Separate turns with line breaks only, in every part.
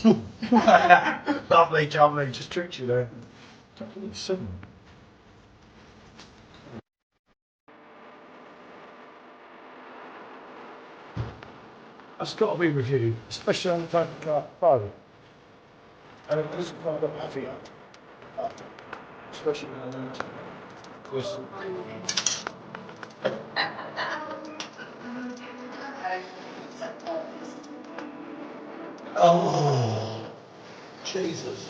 Lovely, jubbly, just tricked you there. That's got to be reviewed, especially on the Perfectdraft Pro. And it was kind of heavy, especially when I learned this. Oh, Jesus.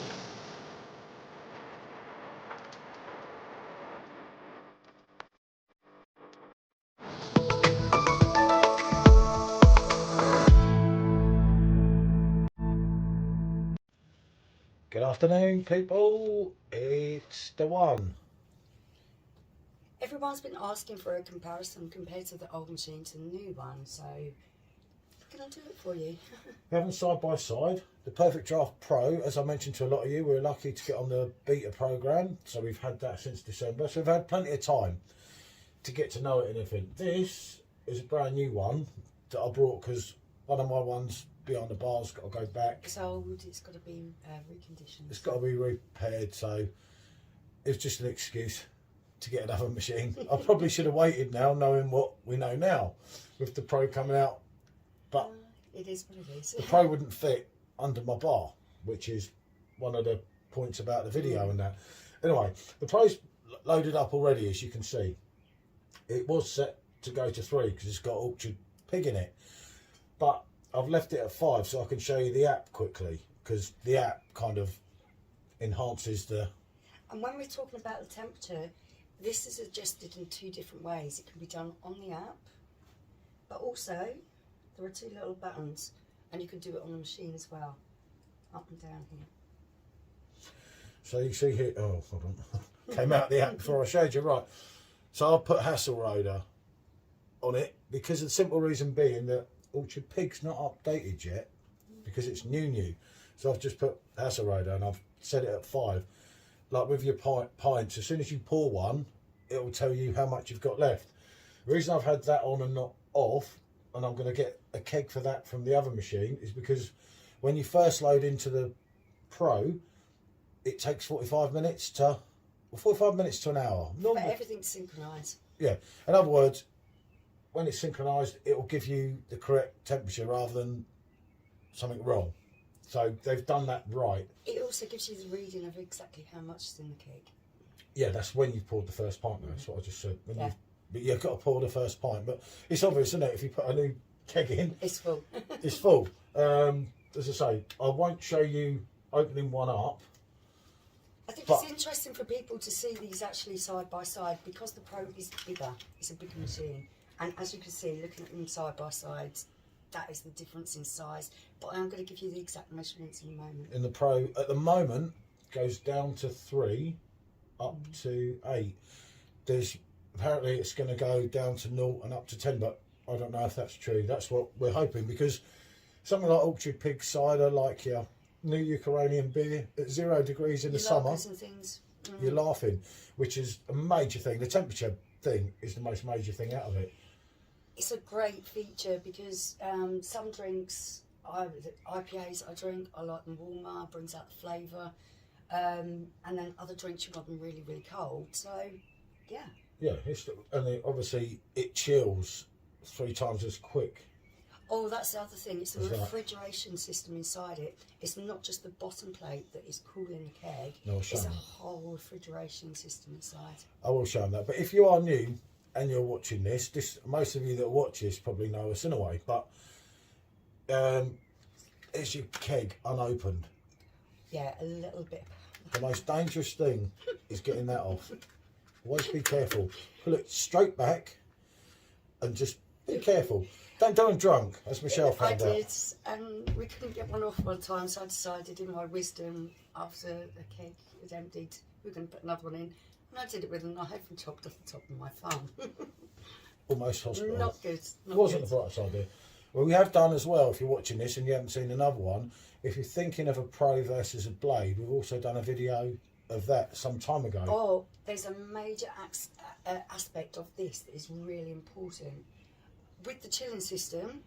Good afternoon, people. It's the one.
Everyone's been asking for a comparison compared to the old machine to the new one, so can I do it for you?
We have them side by side. The Perfectdraft Pro, as I mentioned to a lot of you, we were lucky to get on the beta program, so we've had that since December, so we've had plenty of time to get to know it and everything. This is a brand new one that I brought because one of my ones behind the bar's got to go back.
It's old, it's got to be reconditioned.
It's got to be repaired, so it's just an excuse to get another machine. I probably should have waited now, knowing what we know now, with the Pro coming out. But
it is what it is.
The Pro wouldn't fit under my bar, which is one of the points about the video and that. Anyway, the Pro's loaded up already, as you can see. It was set to go to 3 because it's got Orchard Pig in it. But I've left it at 5 so I can show you the app quickly, because the app kind of enhances the...
And when we're talking about the temperature, this is adjusted in 2 different ways. It can be done on the app, but also there are 2 little buttons, and you can do it on the machine as well, up and down here.
So you see here, oh, hold on, came out the app before I showed you, right. So I'll put Hasselroder on it, because the simple reason being that Orchard Pig's not updated yet, because it's new. So I've just put Hasselroder and I've set it at 5. Like with your pints, as soon as you pour one, it will tell you how much you've got left. The reason I've had that on and not off, and I'm going to get a keg for that from the other machine, is because when you first load into the Pro, it takes 45 minutes to, well, 45 minutes to an hour.
But everything's synchronised.
Yeah. In other words, when it's synchronised, it will give you the correct temperature rather than something wrong. So they've done that right.
It also gives you the reading of exactly how much is in the keg.
Yeah, that's when you've poured the first pint, though. That's what I just said. When but you've got to pour the first pint. But it's obvious, isn't it? If you put a new keg in,
it's full.
It's full. As I say, I won't show you opening one up.
I think it's interesting for people to see these actually side by side, because the Pro is bigger. It's a bigger machine. And as you can see, looking at them side by side, that is the difference in size. But I am going to give you the exact measurements in a moment.
In the Pro, at the moment, goes down to 3, up to 8. There's apparently it's going to go down to 0 and up to 10, but I don't know if that's true. That's what we're hoping, because something like Orchard Pig cider, like your new Ukrainian beer, at 0 degrees in the summer,
and things.
You're laughing, which is a major thing. The temperature thing is the most major thing out of it.
It's a great feature because some drinks, IPAs I drink, I like them warmer, brings out the flavour, and then other drinks you want them really, really cold. So, yeah.
Yeah, obviously it chills 3 times as quick.
Oh, that's the other thing. It's the refrigeration system inside it. It's not just the bottom plate that is cooling the keg.
No,
it's a whole refrigeration system inside. I
will show them that. But if you are new and you're watching this, most of you that watch this probably know us in a way, but it's your keg unopened.
Yeah, a little bit.
The most dangerous thing is getting that off. Always be careful. Pull it straight back and just be careful. Don't do them drunk, as Michelle found out.
I did, and we couldn't get one off one time, so I decided in my wisdom, after the keg was emptied, we were going to put another one in. And I did it with a knife and chopped off the top of my thumb.
Almost hospital.
Not good.
It wasn't the brightest idea. Well, we have done as well, if you're watching this and you haven't seen another one, if you're thinking of a Pro versus a Blade, we've also done a video of that some time ago.
Oh, there's a major aspect of this that is really important. With the chilling system,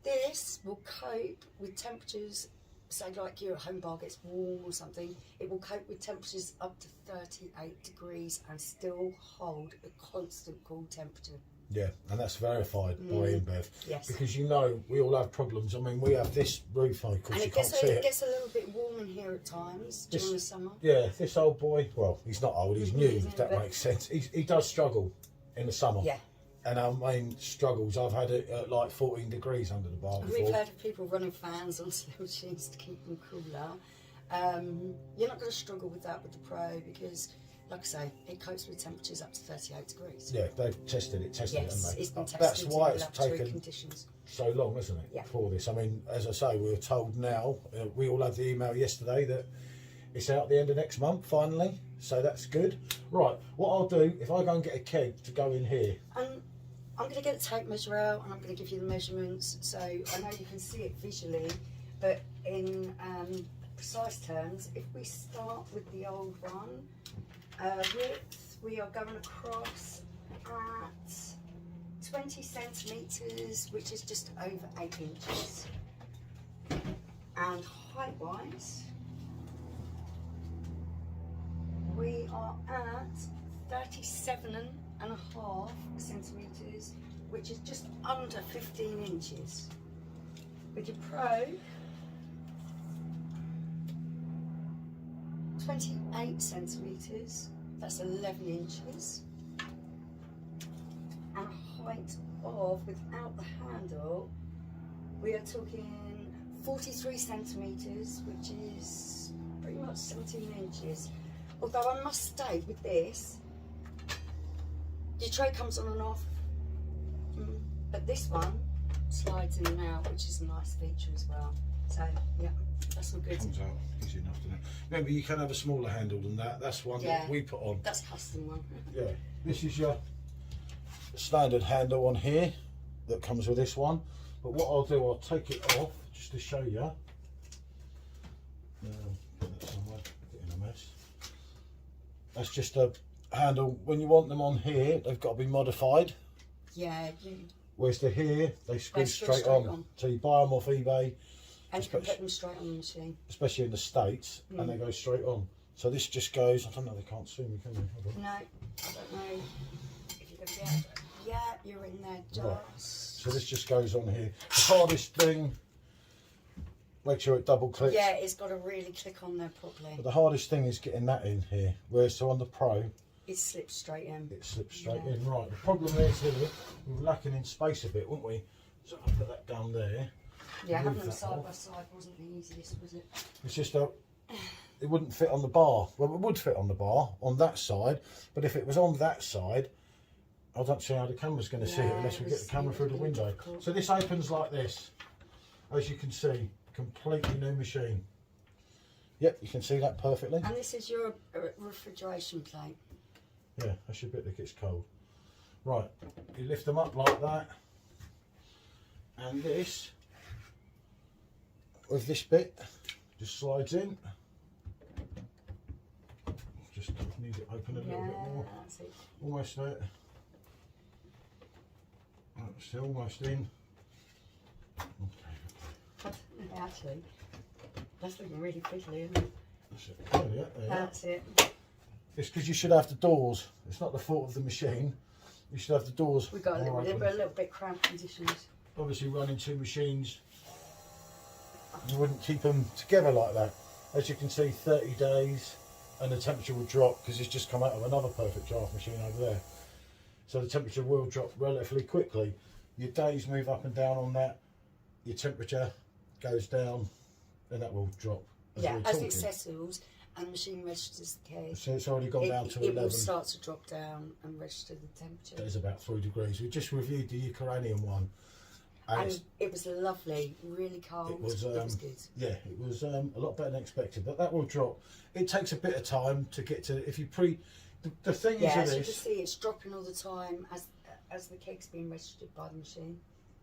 This will cope with temperatures, say like your home bar gets warm or something, it will cope with temperatures up to 38 degrees and still hold a constant cool temperature.
Yeah, and that's verified by Inbev.
Yes.
Because you know, we all have problems. I mean, we have this roof, of course,
And
you can't see
it
it.
gets a little bit warm in here at times during the summer.
Yeah, this old boy, well, he's not old, he's new, if that
but-
makes sense. He does struggle in the summer.
Yeah.
And our main struggles, I've had it at like 14 degrees under the bar before.
We've heard of people running fans on slow machines to keep them cooler. You're not going to struggle with that with the Pro because, like I say, it copes with temperatures up to 38 degrees.
Yeah, they've tested it, haven't
Yes,
they?
it's been tested
That's why
in
it's
laboratory
taken
conditions.
so long, isn't it,
Yeah.
for this? I mean, as I say, we were told now, we all had the email yesterday that it's out at the end of next month, finally, so that's good. Right, what I'll do, if I go and get a keg to go in here.
And I'm going to get a tape measure out and I'm going to give you the measurements so I know you can see it visually, but in precise terms, if we start with the old one, width, we are going across at 20 centimetres, which is just over 8 inches. And height-wise, we are at 37.5 centimetres, which is just under 15 inches. With your Pro, 28 centimetres, that's 11 inches. And a height of, without the handle, we are talking 43 centimetres, which is pretty much 17 inches. Although I must state with this, your tray comes on and off, but this one slides in and out, which is a nice feature as well. So, yeah, that's all good.
Comes out easy enough, doesn't it? Remember, you can have a smaller handle than that. That's one that we put on.
That's custom one.
Yeah, this is your standard handle on here that comes with this one. But what I'll do, I'll take it off just to show you. Put that somewhere, get in a mess. That's just a handle. When you want them on here, they've got to be modified.
Yeah.
Whereas to here, they screw straight on. So you buy them off eBay.
And you can put them straight on the machine.
Especially in the States, and they go straight on. So this just goes, I don't know, they can't see me, can they?
No, I don't know if you're going to get it. Yeah, you're in there just.
Right. So this just goes on here. The hardest thing, make sure it double clicks.
Yeah, it's got to really click on there properly.
But the hardest thing is getting that in here. Whereas so on the Pro,
it slips straight in.
It slips straight in. Right, the problem is here, we were lacking in space a bit, weren't we? So I'll put that down there.
Yeah, having them side by side wasn't the easiest, was it?
It's just it wouldn't fit on the bar. Well, it would fit on the bar on that side, but if it was on that side, I don't see how the camera's going to see it unless we get the camera through the window. Difficult. So this opens like this, as you can see, completely new machine. Yep, you can see that perfectly.
And this is your refrigeration plate.
Yeah, that's your bit that gets cold. Right, you lift them up like that, and this, with this bit, just slides in. Just need it open a little bit more.
That's it.
Almost there. It's almost in.
Okay. Actually, that's looking really fiddly, isn't it?
That's it. Oh, yeah,
That's it.
It's because you should have the doors. It's not the fault of the machine. You should have the doors.
We've got a little bit cramped conditions.
Obviously, running two machines, you wouldn't keep them together like that. As you can see, 30 days and the temperature will drop because it's just come out of another Perfectdraft machine over there. So the temperature will drop relatively quickly. Your days move up and down on that. Your temperature goes down and that will drop.
As it settles and the machine registers the keg.
So it's already gone down to 11.
It will start to drop down and register the temperature.
There's about 3 degrees. We just reviewed the Ukrainian one.
And it was lovely, really cold. It was good.
Yeah, it was a lot better than expected, but that will drop. It takes a bit of time to get to, if you the thing is
as
this,
you can see, it's dropping all the time as the keg's being registered by the machine.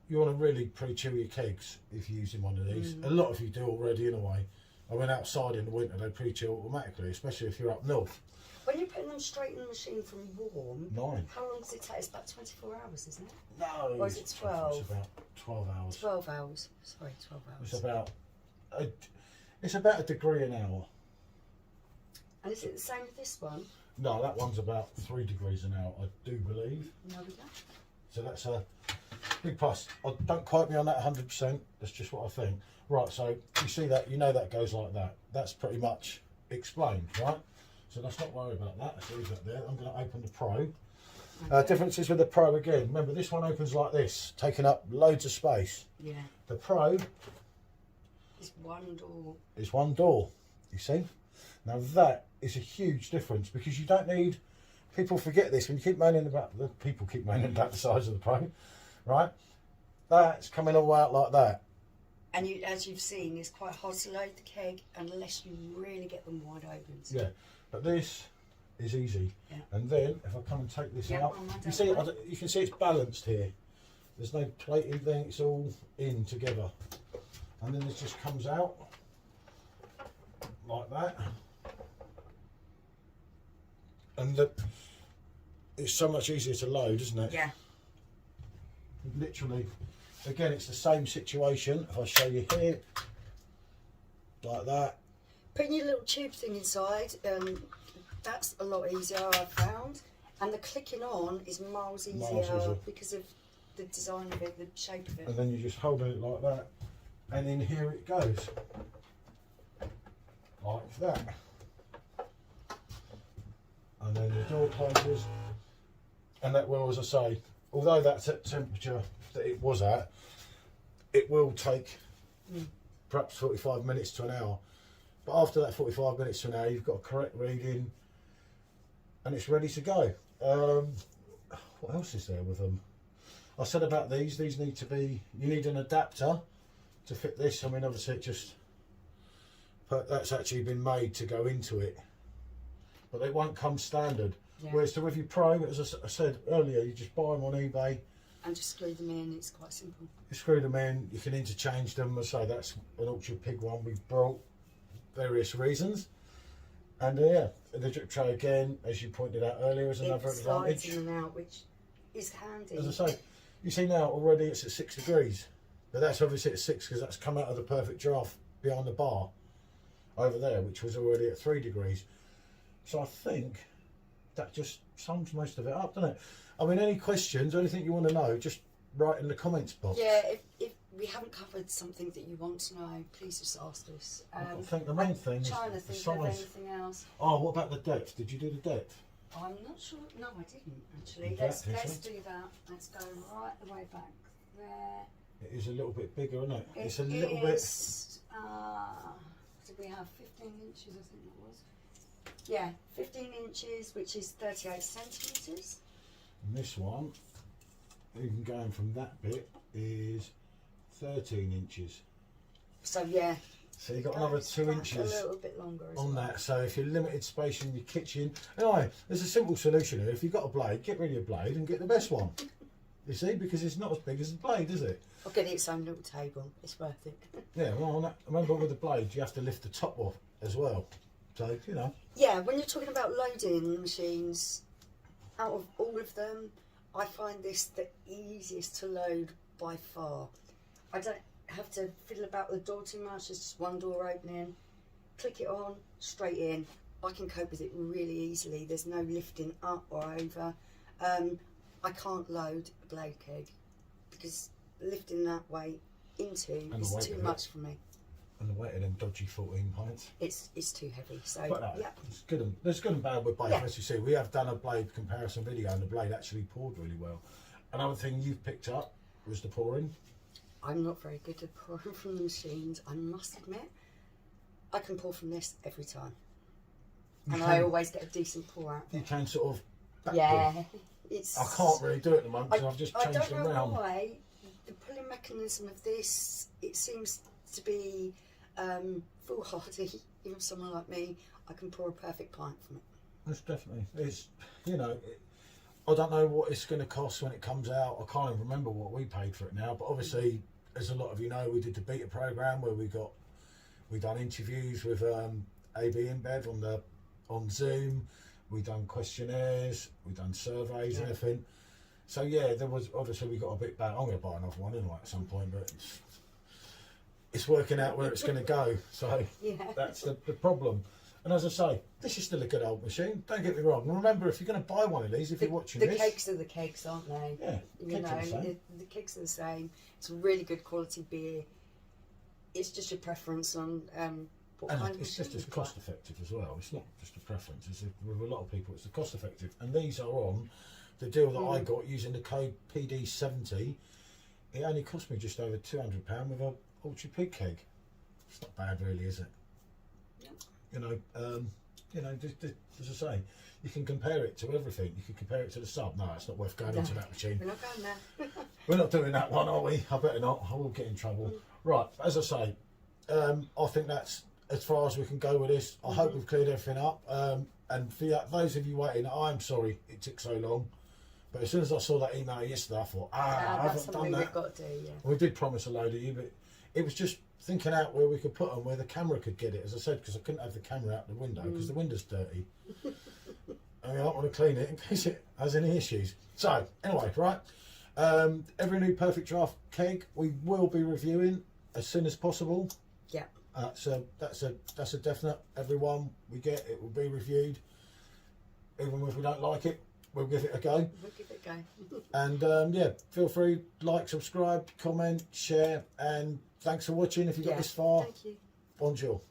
You want to really pre-chill your kegs if you're using one of these. A lot of you do already in a way, I mean, outside in the winter, they pre-chill automatically, especially if you're up north.
When you're putting them straight in the machine from warm,
9.
how long does it take? It's about 24 hours, isn't it?
No.
Or is it 12?
It's about 12 hours.
12 hours. Sorry, 12 hours.
It's about a degree an hour.
And is it the same with this one?
No, that one's about 3 degrees an hour, I do believe.
No, we don't.
So that's a big plus. Don't quote me on that 100%. That's just what I think. Right, so you see that, you know that goes like that. That's pretty much explained, right? So let's not worry about that. Let's leave that there. I'm going to open the Pro.
Okay.
Differences with the Pro again. Remember, this one opens like this, taking up loads of space.
Yeah.
The Pro
It's one door.
is one door, you see? Now that is a huge difference because you don't need, people forget this when you keep moaning about, people keep moaning about the size of the Pro, right? That's coming all out like that.
And you, as you've seen, it's quite hard to load the keg unless you really get them wide open. So.
Yeah, but this is easy.
Yeah.
And then if I come and take this
Yeah,
out, you see, you can see it's balanced here. There's no plating thing, it's all in together. And then this just comes out like that. And it's so much easier to load, isn't it?
Yeah.
Literally, again, it's the same situation. If I show you here, like that.
Putting your little tube thing inside, that's a lot easier, I've found. And the clicking on is miles easier because of the design of it, the shape of it.
And then you just hold it like that, and in here it goes. Like that. And then the door closes. And that will, as I say, although that's at temperature that it was at, it will take perhaps 45 minutes to an hour. But after that 45 minutes to an hour, you've got a correct reading and it's ready to go. What else is there with them? I said about these need to be, you need an adapter to fit this. I mean, obviously it just, but that's actually been made to go into it. But they won't come standard. Yeah. Whereas with your Pro, as I said earlier, you just buy them on eBay.
And just screw them in, it's quite simple.
You screw them in, you can interchange them. I say that's an Orchard Pig one we've brought, various reasons. And yeah, the drip tray again, as you pointed out earlier, is another advantage.
It slides in and out, which is handy.
As I say, you see now already it's at 6 degrees. But that's obviously at 6 because that's come out of the Perfectdraft behind the bar over there, which was already at 3 degrees. So I think that just sums most of it up, doesn't it? I mean, any questions, anything you want to know, just write in the comments box.
Yeah, if we haven't covered something that you want to know, please just ask us.
I think the main thing is
trying to
the
think
size.
of anything else.
Oh, what about the depth? Did you do the depth?
I'm not sure. No, I didn't actually.
Exactly,
Let's do that. Let's go right the way back there.
It is a little bit bigger, isn't it? It's a little bit.
Did we have 15 inches? I think it was. Yeah, 15 inches, which is 38 centimetres.
And this one, even going from that bit, is 13 inches.
So yeah.
So you've got another 2 inches
a little bit longer
on that. So if you're limited space in your kitchen, anyway, there's a simple solution here. If you've got a blade, get rid of your blade and get the best one. You see, because it's not as big as the blade, is it?
I'll get its own little table. It's worth it.
Yeah, well, remember with the blade, you have to lift the top off as well. So, you know.
Yeah, when you're talking about loading machines, out of all of them, I find this the easiest to load by far. I don't have to fiddle about with the door too much. It's just one door opening, click it on, straight in. I can cope with it really easily. There's no lifting up or over. I can't load a blade keg because lifting that weight into is too much for me.
And the weight of them dodgy 14 pints.
It's too heavy. So yeah,
it's good and there's good and bad with both. As you see, we have done a blade comparison video, and the blade actually poured really well. Another thing you've picked up was the pouring.
I'm not very good at pouring from the machines, I must admit. I can pour from this every time, and I always get a decent pour out.
You can sort of.
Yeah,
I can't really do it at the moment because I've just changed them round.
I don't know why the pulling mechanism of this, it seems to be foolhardy. Even someone like me, I can pour a perfect pint from it.
It's definitely, you know, I don't know what it's going to cost when it comes out. I can't even remember what we paid for it now, but obviously, as a lot of you know, we did the beta program where we got We done interviews with AB Inbev on Zoom. We done questionnaires. We done surveys and everything. So yeah, there was obviously we got a bit bad. I'm going to buy another one anyway at some point, but it's working out where it's going to go. So that's the problem. And as I say, this is still a good old machine. Don't get me wrong. Remember, if you're going to buy one of these, if you're watching this,
the kegs are the kegs, aren't they?
Yeah,
you know, the kegs are the same. It's a really good quality beer. It's just your preference on what kind of
it's
machine
just as
you
cost
buy.
effective as well. It's not just a preference. With a lot of people, it's the cost effective. And these are on the deal that I got using the code PD70. It only cost me just over £200 with a Ultra Pig keg. It's not bad, really, is it?
Yeah.
Just, as I say, you can compare it to everything. You can compare it to the sub. No, it's not worth going into that machine.
We're not going there.
We're not doing that one, are we? I better not. I will get in trouble. Right, as I say, I think that's as far as we can go with this. I hope we've cleared everything up. And for those of you waiting, I'm sorry it took so long. But as soon as I saw that email yesterday, I thought, I
that's
haven't done
something
that.
we've got to do, yeah.
We did promise a load of you, but it was just thinking out where we could put them, where the camera could get it, as I said, because I couldn't have the camera out the window because the window's dirty. And I don't want to clean it in case it has any issues. So, anyway, right. Every new Perfect Draft keg we will be reviewing as soon as possible.
Yeah.
That's a definite. Every one we get, it will be reviewed. Even if we don't like it, we'll give it a go.
We'll give it a go.
And yeah, feel free, like, subscribe, comment, share, and thanks for watching if you got this far.
Thank you.
Bonjour.